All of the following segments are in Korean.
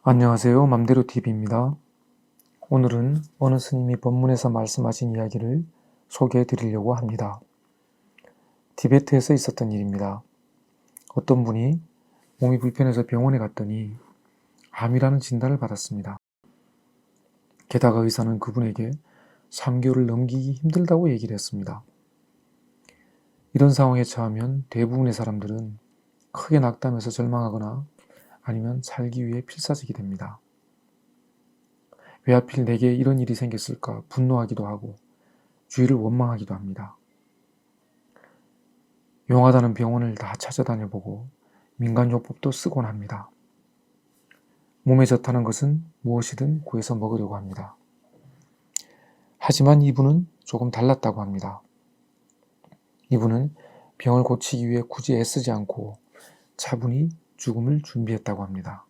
안녕하세요. 맘대로TV입니다. 오늘은 어느 스님이 법문에서 말씀하신 이야기를 소개해 드리려고 합니다. 티베트에서 있었던 일입니다. 어떤 분이 몸이 불편해서 병원에 갔더니 암이라는 진단을 받았습니다. 게다가 의사는 그분에게 3개월을 넘기기 힘들다고 얘기를 했습니다. 이런 상황에 처하면 대부분의 사람들은 크게 낙담해서 절망하거나 아니면 살기 위해 필사적이 됩니다. 왜 하필 내게 이런 일이 생겼을까 분노하기도 하고 주위를 원망하기도 합니다. 용하다는 병원을 다 찾아다녀보고 민간요법도 쓰곤 합니다. 몸에 좋다는 것은 무엇이든 구해서 먹으려고 합니다. 하지만 이분은 조금 달랐다고 합니다. 이분은 병을 고치기 위해 굳이 애쓰지 않고 차분히 죽음을 준비했다고 합니다.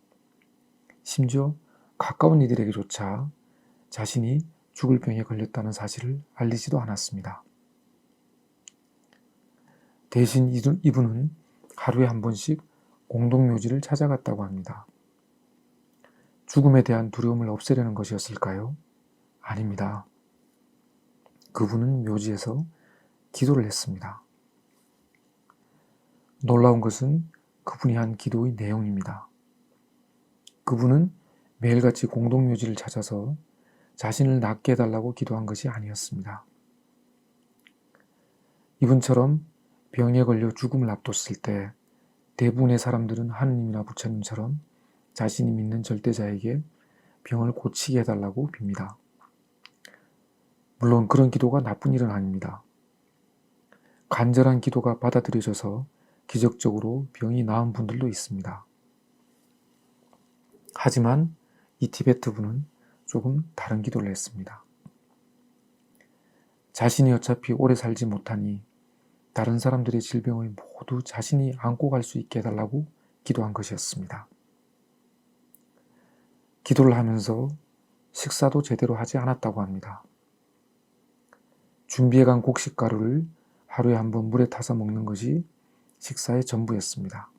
심지어 가까운 이들에게조차 자신이 죽을 병에 걸렸다는 사실을 알리지도 않았습니다. 대신 이분은 하루에 한 번씩 공동묘지를 찾아갔다고 합니다. 죽음에 대한 두려움을 없애려는 것이었을까요? 아닙니다. 그분은 묘지에서 기도를 했습니다. 놀라운 것은 그분이 한 기도의 내용입니다. 그분은 매일같이 공동묘지를 찾아서 자신을 낫게 해달라고 기도한 것이 아니었습니다. 이분처럼 병에 걸려 죽음을 앞뒀을 때 대부분의 사람들은 하느님이나 부처님처럼 자신이 믿는 절대자에게 병을 고치게 해달라고 빕니다. 물론 그런 기도가 나쁜 일은 아닙니다. 간절한 기도가 받아들여져서 기적적으로 병이 나은 분들도 있습니다. 하지만 이 티베트 분은 조금 다른 기도를 했습니다. 자신이 어차피 오래 살지 못하니 다른 사람들의 질병을 모두 자신이 안고 갈 수 있게 해달라고 기도한 것이었습니다. 기도를 하면서 식사도 제대로 하지 않았다고 합니다. 준비해간 곡식가루를 하루에 한 번 물에 타서 먹는 것이 식사의 전부였습니다.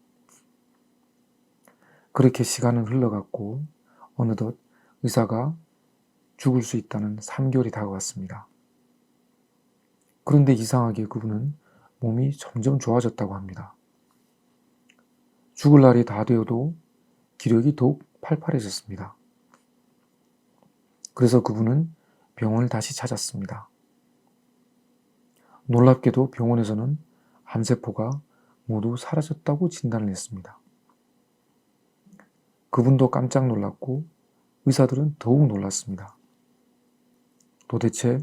그렇게 시간은 흘러갔고 어느덧 의사가 죽을 수 있다는 3개월이 다가왔습니다. 그런데 이상하게 그분은 몸이 점점 좋아졌다고 합니다. 죽을 날이 다 되어도 기력이 더욱 팔팔해졌습니다. 그래서 그분은 병원을 다시 찾았습니다. 놀랍게도 병원에서는 암세포가 모두 사라졌다고 진단을 했습니다. 그분도 깜짝 놀랐고 의사들은 더욱 놀랐습니다. 도대체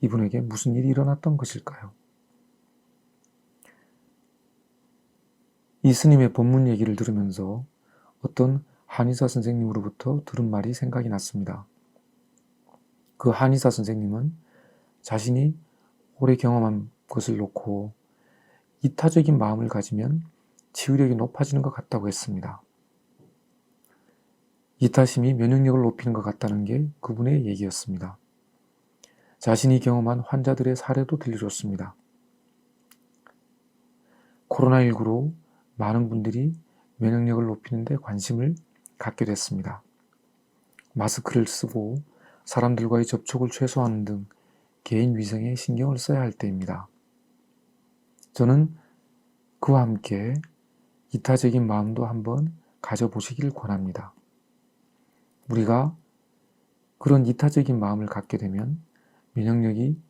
이분에게 무슨 일이 일어났던 것일까요? 이 스님의 법문 얘기를 들으면서 어떤 한의사 선생님으로부터 들은 말이 생각이 났습니다. 그 한의사 선생님은 자신이 오래 경험한 것을 놓고 이타적인 마음을 가지면 치유력이 높아지는 것 같다고 했습니다. 이타심이 면역력을 높이는 것 같다는 게 그분의 얘기였습니다. 자신이 경험한 환자들의 사례도 들려줬습니다. 코로나19로 많은 분들이 면역력을 높이는 데 관심을 갖게 됐습니다. 마스크를 쓰고 사람들과의 접촉을 최소화하는 등 개인 위생에 신경을 써야 할 때입니다. 저는 그와 함께 이타적인 마음도 한번 가져보시길 권합니다. 우리가 그런 이타적인 마음을 갖게 되면 면역력이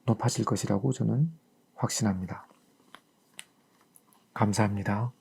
높아질 것이라고 저는 확신합니다. 감사합니다.